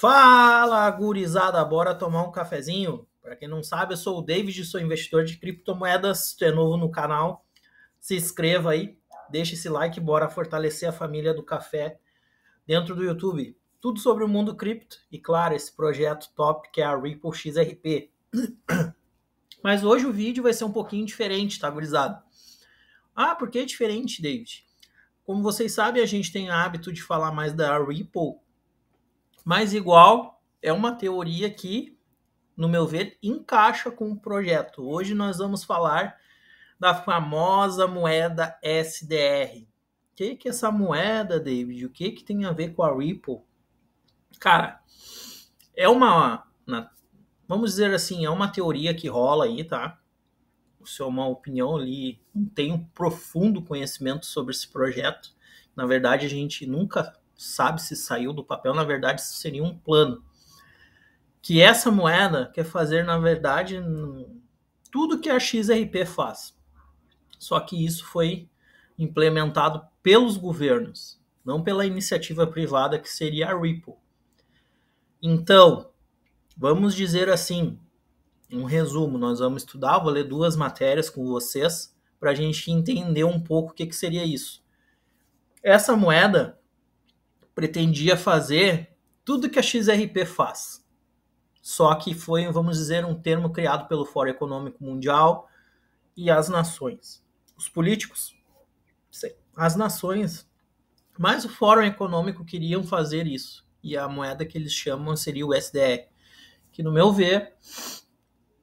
Fala, gurizada, bora tomar um cafezinho? Para quem não sabe, eu sou o David, sou investidor de criptomoedas. Se tu é novo no canal, se inscreva aí, deixa esse like, bora fortalecer a família do café dentro do YouTube. Tudo sobre o mundo cripto e, claro, esse projeto top que é a Ripple XRP. Mas hoje o vídeo vai ser um pouquinho diferente, tá, gurizada? Ah, por que é diferente, David? Como vocês sabem, a gente tem hábito de falar mais da Ripple, mas igual é uma teoria que, no meu ver, encaixa com o projeto. Hoje nós vamos falar da famosa moeda SDR. O que é essa moeda, David? O que tem a ver com a Ripple? Cara, é vamos dizer assim, é uma teoria que rola aí, tá? Isso é uma opinião ali, não tenho um profundo conhecimento sobre esse projeto. Na verdade, a gente nunca sabe se saiu do papel, na verdade, isso seria um plano. Que essa moeda quer fazer, na verdade, tudo que a XRP faz. Só que isso foi implementado pelos governos, não pela iniciativa privada que seria a Ripple. Então, vamos dizer assim, um resumo, nós vamos estudar, vou ler 2 matérias com vocês para a gente entender um pouco o que seria isso. Essa moeda pretendia fazer tudo que a XRP faz, só que foi, vamos dizer, um termo criado pelo Fórum Econômico Mundial e as nações. Os políticos, as nações, mas o Fórum Econômico queriam fazer isso, e a moeda que eles chamam seria o SDR, que no meu ver,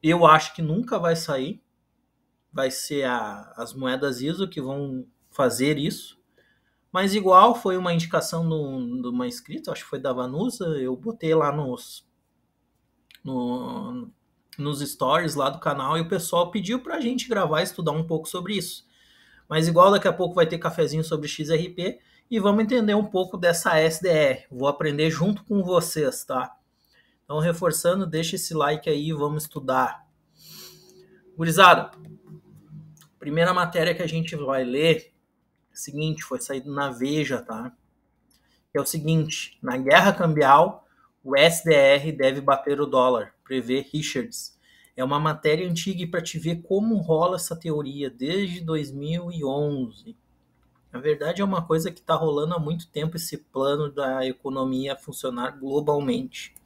eu acho que nunca vai sair, vai ser as moedas ISO que vão fazer isso, mas igual foi uma indicação de uma inscrita, acho que foi da Vanusa, eu botei lá nos stories lá do canal e o pessoal pediu pra gente gravar e estudar um pouco sobre isso. Mas igual daqui a pouco vai ter cafezinho sobre XRP e vamos entender um pouco dessa SDR. Vou aprender junto com vocês, tá? Então, reforçando, deixa esse like aí e vamos estudar. Gurizada, primeira matéria que a gente vai ler é o seguinte, foi saído na Veja, tá? É o seguinte, na guerra cambial, o SDR deve bater o dólar, prevê Richards. É uma matéria antiga para te ver como rola essa teoria desde 2011. Na verdade, é uma coisa que está rolando há muito tempo, esse plano da economia funcionar globalmente.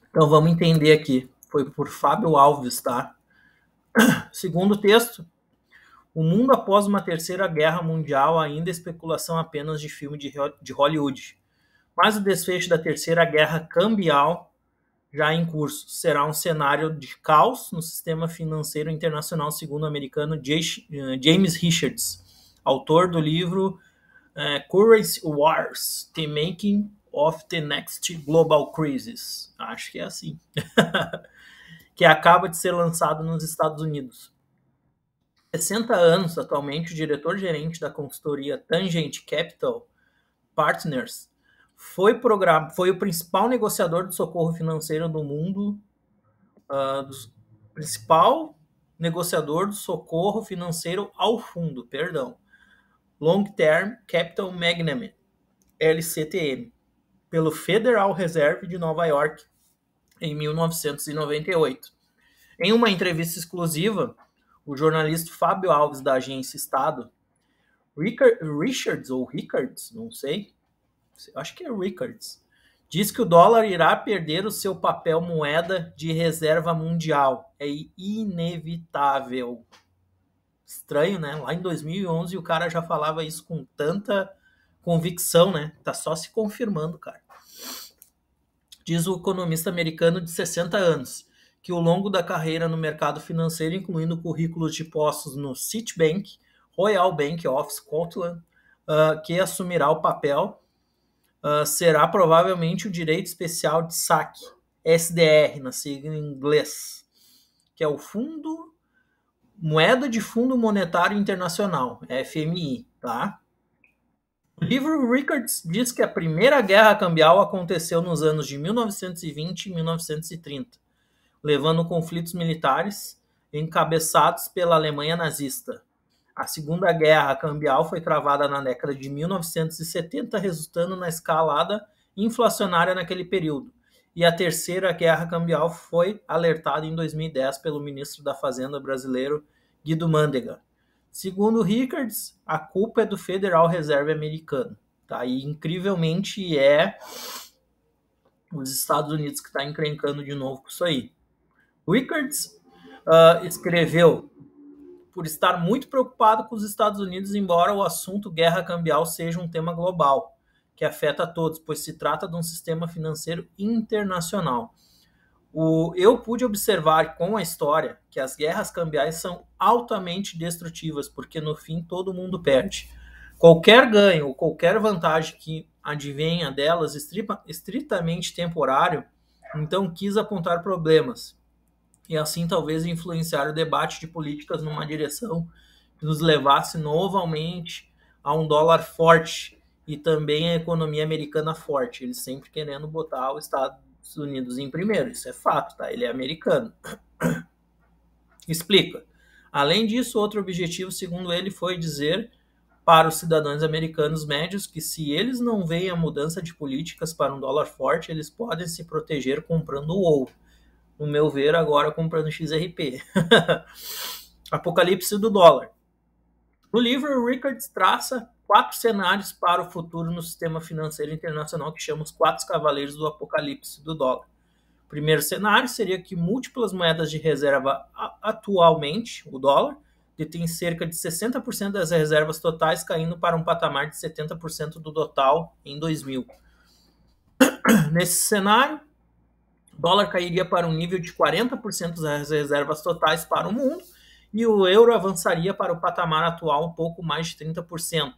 Então, vamos entender aqui. Foi por Fábio Alves, tá? Segundo texto, o mundo após uma terceira guerra mundial ainda é especulação apenas de filme de Hollywood. Mas o desfecho da terceira guerra cambial já em curso será um cenário de caos no sistema financeiro internacional, segundo o americano James Richards, autor do livro Currency Wars, The Making of the Next Global Crisis. Acho que é assim. Que acaba de ser lançado nos Estados Unidos. 60 anos, atualmente, o diretor-gerente da consultoria Tangent Capital Partners foi o principal negociador de socorro financeiro do mundo, principal negociador de socorro financeiro ao fundo, Long Term Capital Management, LCTM, pelo Federal Reserve de Nova York, em 1998. Em uma entrevista exclusiva, o jornalista Fábio Alves, da agência Estado, Richards, não sei, acho que é Richards, diz que o dólar irá perder o seu papel moeda de reserva mundial. É inevitável. Estranho, né? Lá em 2011 o cara já falava isso com tanta convicção, né? Tá só se confirmando, cara. Diz o economista americano de 60 anos, que ao longo da carreira no mercado financeiro, incluindo currículos de postos no Citibank, Royal Bank of Scotland, que assumirá o papel, será provavelmente o direito especial de saque, SDR, na sigla em inglês, que é o Moeda de Fundo Monetário Internacional, FMI, tá? O livro Richards diz que a primeira guerra cambial aconteceu nos anos de 1920 e 1930, levando conflitos militares encabeçados pela Alemanha nazista. A Segunda Guerra Cambial foi travada na década de 1970, resultando na escalada inflacionária naquele período. E a terceira guerra cambial foi alertada em 2010 pelo ministro da Fazenda brasileiro Guido Mantega. Segundo Rickards, a culpa é do Federal Reserve americano. Tá? E incrivelmente é os Estados Unidos que está encrencando de novo com isso aí. Rickards escreveu: por estar muito preocupado com os Estados Unidos, embora o assunto guerra cambial seja um tema global, que afeta a todos, pois se trata de um sistema financeiro internacional. Eu pude observar com a história que as guerras cambiais são altamente destrutivas, porque no fim todo mundo perde. Qualquer ganho ou qualquer vantagem que advenha delas, estritamente temporário, então quis apontar problemas e assim talvez influenciar o debate de políticas numa direção que nos levasse novamente a um dólar forte e também a economia americana forte. Eles sempre querendo botar os Estados Unidos em primeiro, isso é fato, tá? Ele é americano. Explica. Além disso, outro objetivo, segundo ele, foi dizer para os cidadãos americanos médios que se eles não veem a mudança de políticas para um dólar forte, eles podem se proteger comprando ouro. No meu ver, agora comprando XRP. Apocalipse do dólar. No livro, Rickards traça 4 cenários para o futuro no sistema financeiro internacional que chama os 4 cavaleiros do apocalipse do dólar. O primeiro cenário seria que múltiplas moedas de reserva atualmente, o dólar, detém cerca de 60% das reservas totais, caindo para um patamar de 70% do total em 2000. Nesse cenário, o dólar cairia para um nível de 40% das reservas totais para o mundo e o euro avançaria para o patamar atual um pouco mais de 30%,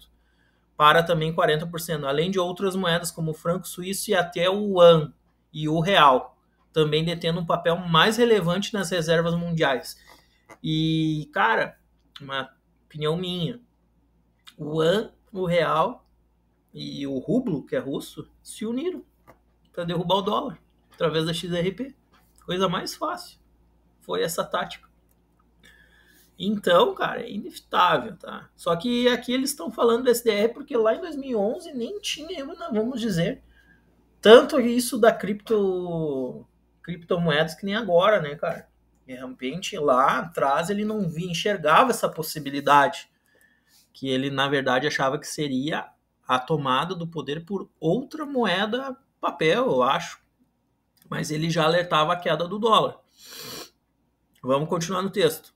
para também 40%, além de outras moedas como o franco suíço e até o yuan e o real, também detendo um papel mais relevante nas reservas mundiais. E, cara, uma opinião minha, o yuan, o real e o rublo, que é russo, se uniram para derrubar o dólar através da XRP. Coisa mais fácil. Foi essa tática. Então, cara, é inevitável, tá? Só que aqui eles estão falando do SDR porque lá em 2011 nem tinha, vamos dizer, tanto isso da criptomoedas que nem agora, né, cara? De repente, lá atrás ele não enxergava essa possibilidade, que ele, na verdade, achava que seria a tomada do poder por outra moeda papel, eu acho. Mas ele já alertava a queda do dólar. Vamos continuar no texto.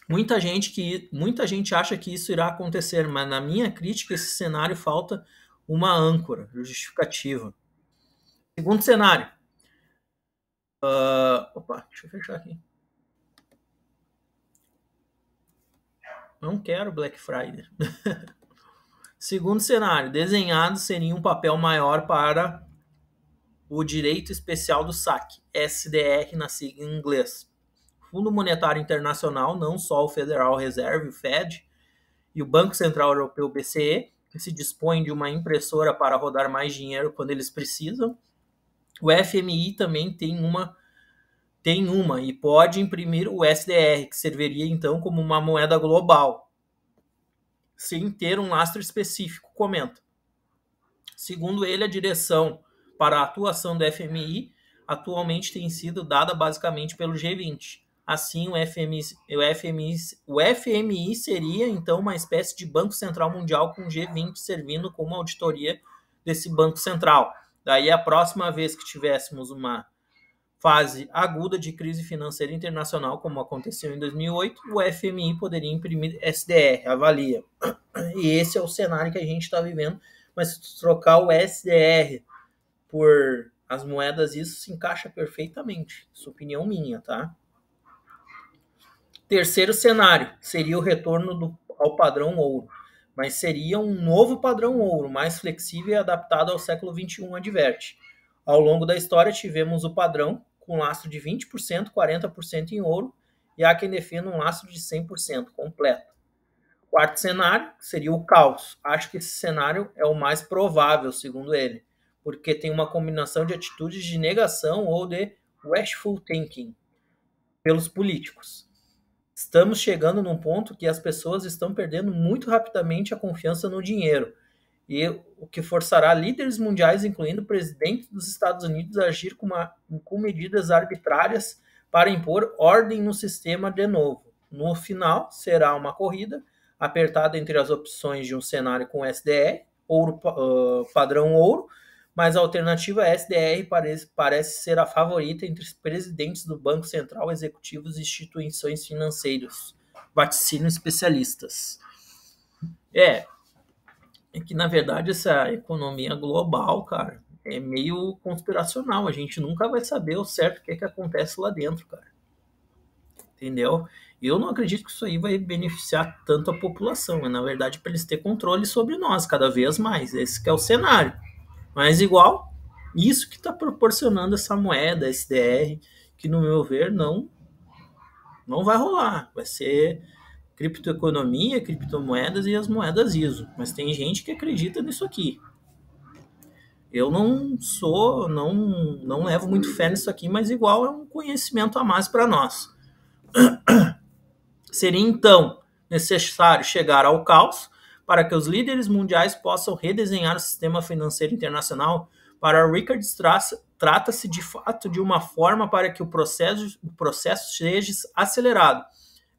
Muita gente acha que isso irá acontecer, mas na minha crítica, esse cenário falta uma âncora justificativa. Segundo cenário. Deixa eu fechar aqui. Não quero Black Friday. Segundo cenário, desenhado seria um papel maior para o direito especial do saque, SDR na sigla em inglês. Fundo Monetário Internacional, não só o Federal Reserve, o Fed, e o Banco Central Europeu, o BCE, que se dispõem de uma impressora para rodar mais dinheiro quando eles precisam. O FMI também tem uma e pode imprimir o SDR, que serviria então como uma moeda global, sem ter um lastro específico, comenta. Segundo ele, a direção para a atuação do FMI atualmente tem sido dada basicamente pelo G20. Assim, o FMI seria, então, uma espécie de Banco Central Mundial com o G20 servindo como auditoria desse Banco Central. Daí, a próxima vez que tivéssemos uma fase aguda de crise financeira internacional, como aconteceu em 2008, o FMI poderia imprimir SDR, avalia. E esse é o cenário que a gente está vivendo, mas se trocar o SDR por as moedas, isso se encaixa perfeitamente. Isso é opinião minha, tá? Terceiro cenário seria o retorno ao padrão ouro, mas seria um novo padrão ouro, mais flexível e adaptado ao século XXI, adverte. Ao longo da história, tivemos o padrão com lastro de 20%, 40% em ouro, e há quem defenda um lastro de 100% completo. Quarto cenário seria o caos. Acho que esse cenário é o mais provável, segundo ele, porque tem uma combinação de atitudes de negação ou de wishful thinking pelos políticos. Estamos chegando num ponto que as pessoas estão perdendo muito rapidamente a confiança no dinheiro. e o que forçará líderes mundiais, incluindo o presidente dos Estados Unidos, a agir com medidas arbitrárias para impor ordem no sistema de novo. No final, será uma corrida apertada entre as opções de um cenário com SDR, padrão ouro, mas a alternativa SDR parece ser a favorita entre os presidentes do Banco Central, executivos e instituições financeiras, vaticinam especialistas. É que, na verdade, essa economia global, cara, é meio conspiracional. A gente nunca vai saber o certo o que acontece lá dentro, cara. Entendeu? Eu não acredito que isso aí vai beneficiar tanto a população. É, na verdade, para eles terem controle sobre nós cada vez mais. Esse que é o cenário. Mas igual, isso que está proporcionando essa moeda, SDR, que no meu ver não vai rolar. Vai ser criptoeconomia, criptomoedas e as moedas ISO. Mas tem gente que acredita nisso aqui. Eu não levo muito fé nisso aqui, mas igual é um conhecimento a mais para nós. Seria então necessário chegar ao caos para que os líderes mundiais possam redesenhar o sistema financeiro internacional. Para Richards, trata-se de fato de uma forma para que o processo seja acelerado.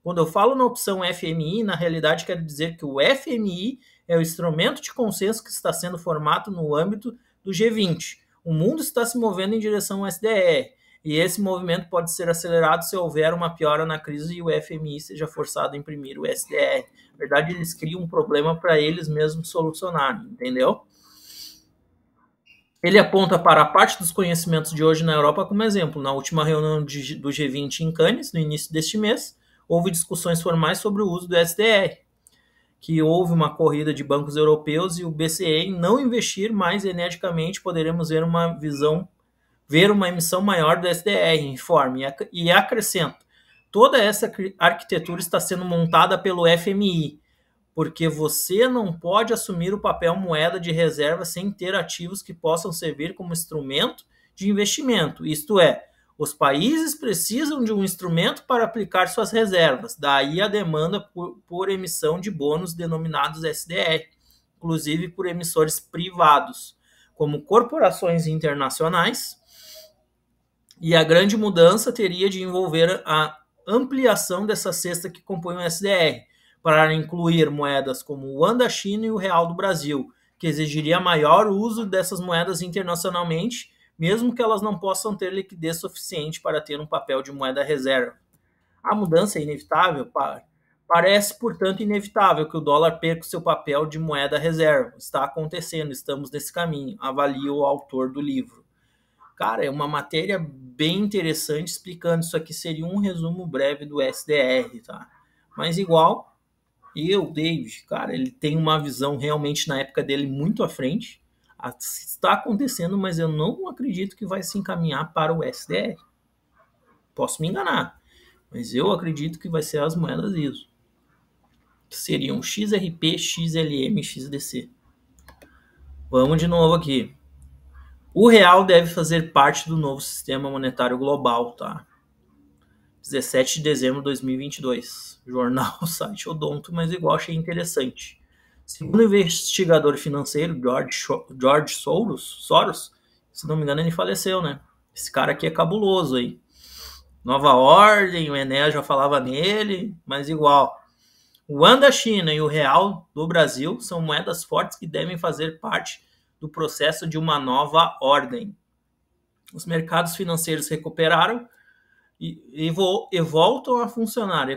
Quando eu falo na opção FMI, na realidade quero dizer que o FMI é o instrumento de consenso que está sendo formado no âmbito do G20. O mundo está se movendo em direção ao SDR, e esse movimento pode ser acelerado se houver uma piora na crise e o FMI seja forçado a imprimir o SDR. Na verdade, eles criam um problema para eles mesmos solucionarem, entendeu? Ele aponta para a parte dos conhecimentos de hoje na Europa como exemplo. Na última reunião do G20 em Cannes, no início deste mês, houve discussões formais sobre o uso do SDR, que houve uma corrida de bancos europeus e o BCE em não investir mais energicamente, poderemos ver uma emissão maior do SDR, informe, e acrescenta. Toda essa arquitetura está sendo montada pelo FMI, porque você não pode assumir o papel moeda de reserva sem ter ativos que possam servir como instrumento de investimento. Isto é, os países precisam de um instrumento para aplicar suas reservas, daí a demanda por emissão de bônus denominados SDR, inclusive por emissores privados, como corporações internacionais, e a grande mudança teria de envolver a ampliação dessa cesta que compõe o SDR, para incluir moedas como o yuan da China e o real do Brasil, que exigiria maior uso dessas moedas internacionalmente, mesmo que elas não possam ter liquidez suficiente para ter um papel de moeda reserva. A mudança é inevitável? Parece, portanto, inevitável que o dólar perca seu papel de moeda reserva. Está acontecendo, estamos nesse caminho, avalia o autor do livro. Cara, é uma matéria bem interessante explicando isso aqui, seria um resumo breve do SDR, tá? Mas igual, David, cara, ele tem uma visão realmente na época dele muito à frente. Está acontecendo, mas eu não acredito que vai se encaminhar para o SDR. Posso me enganar, mas eu acredito que vai ser as moedas ISO, que seriam XRP, XLM e XDC. Vamos de novo aqui. O real deve fazer parte do novo sistema monetário global, tá? 17 de dezembro de 2022. Jornal, site Odonto, mas igual achei interessante. Segundo o investigador financeiro George Soros, se não me engano ele faleceu, né? Esse cara aqui é cabuloso aí. Nova Ordem, o Enéas já falava nele, mas igual. O yuan da China e o real do Brasil são moedas fortes que devem fazer parte do processo de uma nova ordem. Os mercados financeiros recuperaram e voltam a funcionar.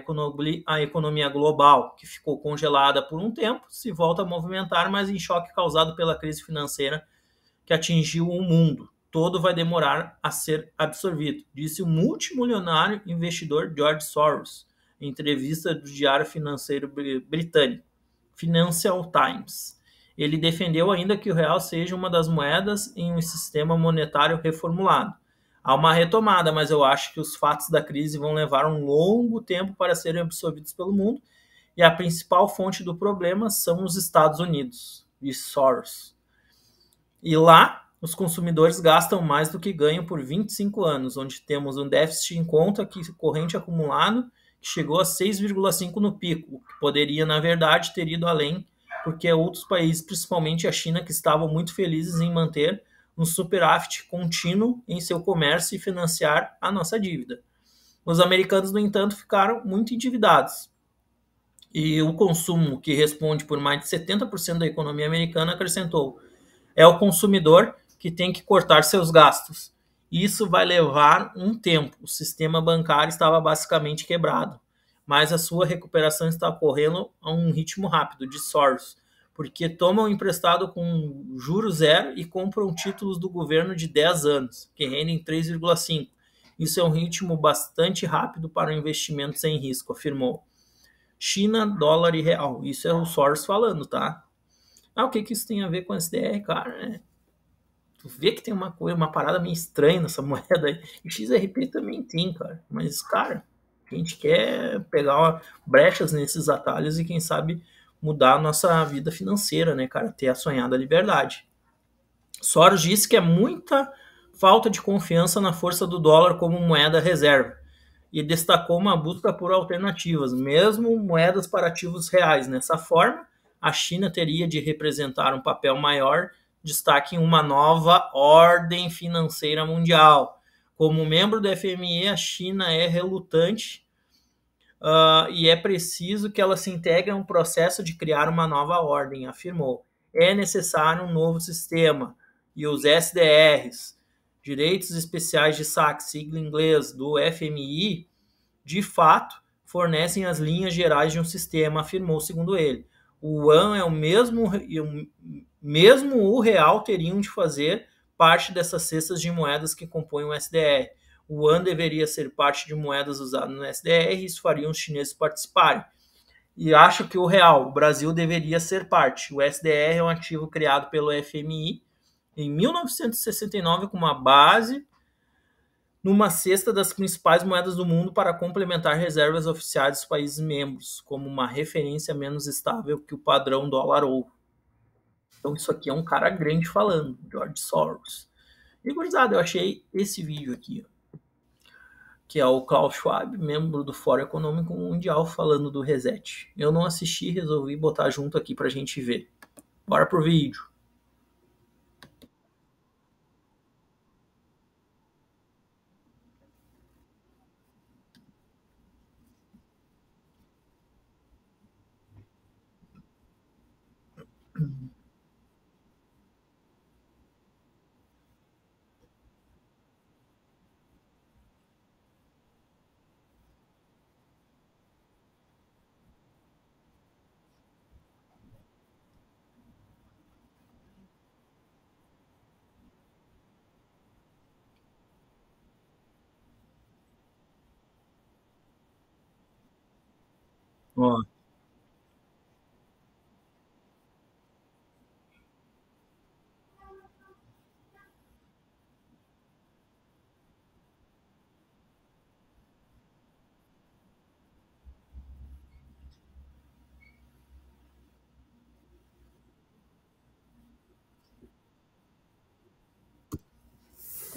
A economia global, que ficou congelada por um tempo, se volta a movimentar, mas em choque causado pela crise financeira que atingiu o mundo. Todo vai demorar a ser absorvido, disse o multimilionário investidor George Soros, em entrevista do diário financeiro britânico Financial Times. Ele defendeu ainda que o real seja uma das moedas em um sistema monetário reformulado. Há uma retomada, mas eu acho que os fatos da crise vão levar um longo tempo para serem absorvidos pelo mundo, e a principal fonte do problema são os Estados Unidos, disse Soros. E lá, os consumidores gastam mais do que ganham por 25 anos, onde temos um déficit em conta corrente acumulado que chegou a 6,5 no pico, que poderia, na verdade, ter ido além porque outros países, principalmente a China, que estavam muito felizes em manter um superávit contínuo em seu comércio e financiar a nossa dívida. Os americanos, no entanto, ficaram muito endividados. E o consumo, que responde por mais de 70% da economia americana, acrescentou: é o consumidor que tem que cortar seus gastos. Isso vai levar um tempo. O sistema bancário estava basicamente quebrado, mas a sua recuperação está ocorrendo a um ritmo rápido, de Soros, porque tomam emprestado com juros zero e compram títulos do governo de 10 anos, que rendem 3,5. Isso é um ritmo bastante rápido para investimentos sem risco, afirmou. China, dólar e real. Isso é o Soros falando, tá? Ah, o que isso tem a ver com SDR, cara? Tu vê que tem uma coisa, uma parada meio estranha nessa moeda aí. E XRP também tem, cara. Mas, cara, a gente quer pegar brechas nesses atalhos e, quem sabe, mudar a nossa vida financeira, né, cara? Ter a sonhada liberdade. Soros disse que é muita falta de confiança na força do dólar como moeda reserva e destacou uma busca por alternativas, mesmo moedas para ativos reais. Nessa forma, a China teria de representar um papel maior, destaque em uma nova ordem financeira mundial. Como membro do FMI, a China é relutante e é preciso que ela se integre a um processo de criar uma nova ordem, afirmou. É necessário um novo sistema e os SDRs, Direitos Especiais de Saque, sigla em inglês do FMI, de fato, fornecem as linhas gerais de um sistema, afirmou segundo ele. O yuan é o mesmo o real teriam de fazer parte dessas cestas de moedas que compõem o SDR. O yuan deveria ser parte de moedas usadas no SDR e isso faria os chineses participarem. E acho que o real, o Brasil, deveria ser parte. O SDR é um ativo criado pelo FMI em 1969 com uma base numa cesta das principais moedas do mundo para complementar reservas oficiais dos países membros, como uma referência menos estável que o padrão dólar-ouro. Então isso aqui é um cara grande falando, George Soros. E, gurizada, eu achei esse vídeo aqui, que é o Klaus Schwab, membro do Fórum Econômico Mundial, falando do reset. Eu não assisti, resolvi botar junto aqui pra gente ver. Bora pro vídeo. Ó,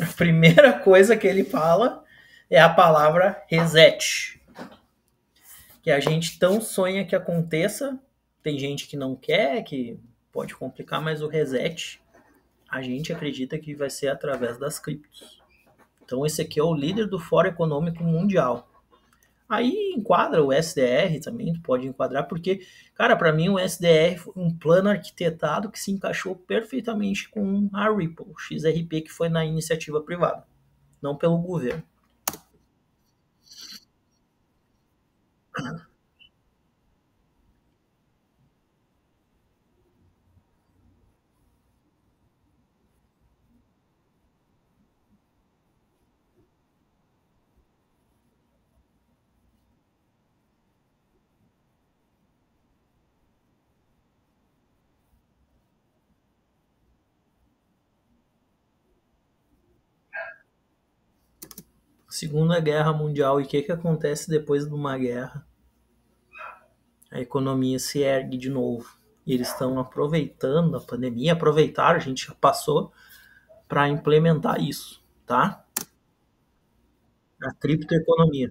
a primeira coisa que ele fala é a palavra reset, que a gente tão sonha que aconteça. Tem gente que não quer, que pode complicar, mas o reset a gente acredita que vai ser através das criptos. Então esse aqui é o líder do Fórum Econômico Mundial. Aí enquadra o SDR também, tu pode enquadrar, porque, cara, para mim o SDR foi um plano arquitetado que se encaixou perfeitamente com a Ripple, XRP, que foi na iniciativa privada, não pelo governo. Segunda Guerra Mundial, e o que acontece depois de uma guerra? A economia se ergue de novo. E eles estão aproveitando a pandemia, aproveitaram, a gente já passou, para implementar isso, tá? A criptoeconomia.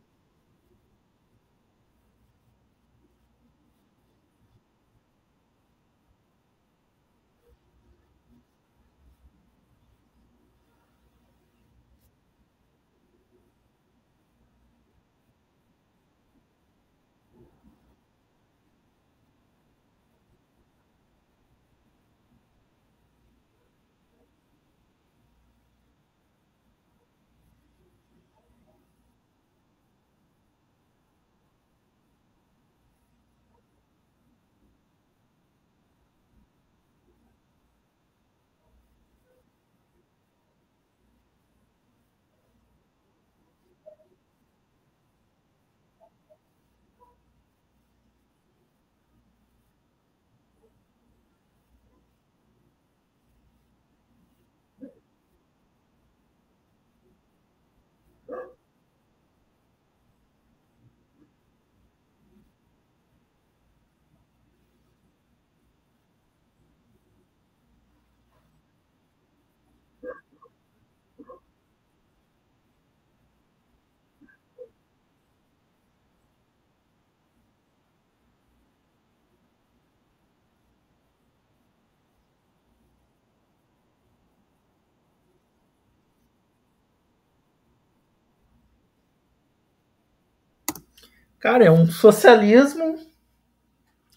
Cara, é um socialismo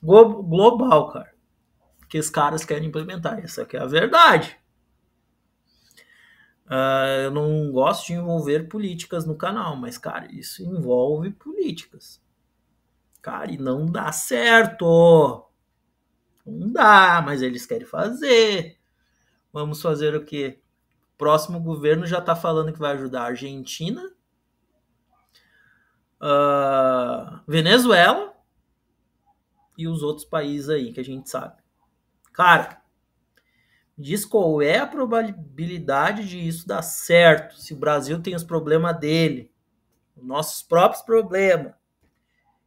global, cara, que os caras querem implementar. Essa aqui é a verdade. Eu não gosto de envolver políticas no canal, mas, cara, isso envolve políticas. Cara, e não dá certo. Não dá, mas eles querem fazer. Vamos fazer o quê? O próximo governo já está falando que vai ajudar a Argentina, Venezuela e os outros países aí que a gente sabe. Cara, diz qual é a probabilidade de isso dar certo, se o Brasil tem os problemas dele, os nossos próprios problemas,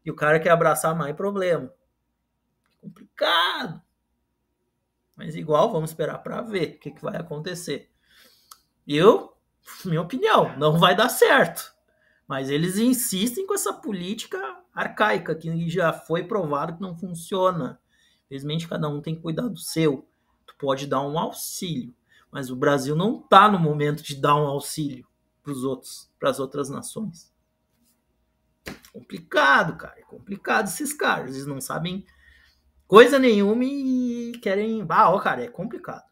e o cara quer abraçar mais problema. É complicado. Mas igual, vamos esperar para ver o que vai acontecer. Minha opinião, não vai dar certo. Mas eles insistem com essa política arcaica, que já foi provado que não funciona. Infelizmente, cada um tem que cuidar do seu. Tu pode dar um auxílio, mas o Brasil não está no momento de dar um auxílio para os outros, para as outras nações. Complicado, cara. É complicado esses caras. Eles não sabem coisa nenhuma e querem. Ó, cara, é complicado.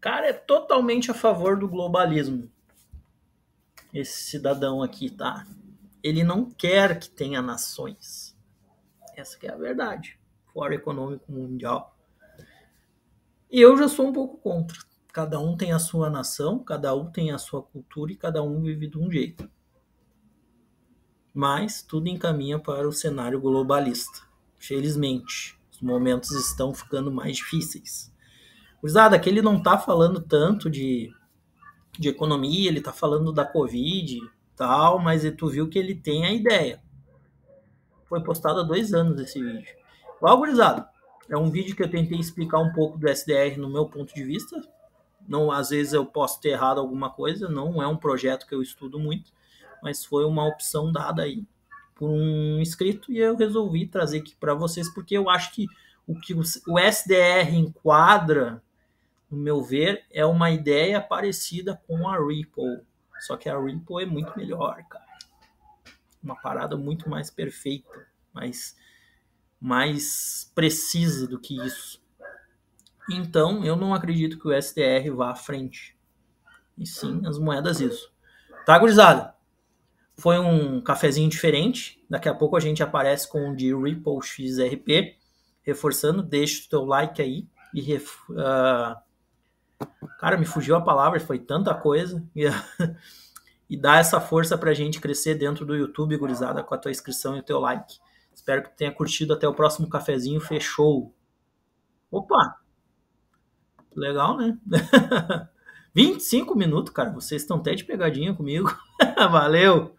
Cara, é totalmente a favor do globalismo. Esse cidadão aqui, tá? Ele não quer que tenha nações. Essa que é a verdade. Fórum Econômico Mundial. E eu já sou um pouco contra. Cada um tem a sua nação, cada um tem a sua cultura e cada um vive de um jeito. Mas tudo encaminha para o cenário globalista. Felizmente, os momentos estão ficando mais difíceis. Cruzada, que ele não está falando tanto de economia, ele está falando da Covid e tal, mas tu viu que ele tem a ideia. Foi postado há 2 anos esse vídeo. Ó, gurizada, é um vídeo que eu tentei explicar um pouco do SDR no meu ponto de vista. Não, às vezes eu posso ter errado alguma coisa, não é um projeto que eu estudo muito, mas foi uma opção dada aí por um inscrito e eu resolvi trazer aqui para vocês porque eu acho que o SDR enquadra, no meu ver, é uma ideia parecida com a Ripple, só que a Ripple é muito melhor, cara. Uma parada muito mais perfeita, mais precisa do que isso. Então, eu não acredito que o SDR vá à frente. E sim, as moedas isso. Tá, gurizada? Foi um cafezinho diferente. Daqui a pouco a gente aparece com o de Ripple XRP. Reforçando, deixa o teu like aí. Cara, me fugiu a palavra, foi tanta coisa. E dá essa força pra gente crescer dentro do YouTube, gurizada, com a tua inscrição e o teu like. Espero que tu tenha curtido. Até o próximo cafezinho. Fechou. Opa, legal, né? 25 minutos, cara. Vocês estão até de pegadinha comigo. Valeu!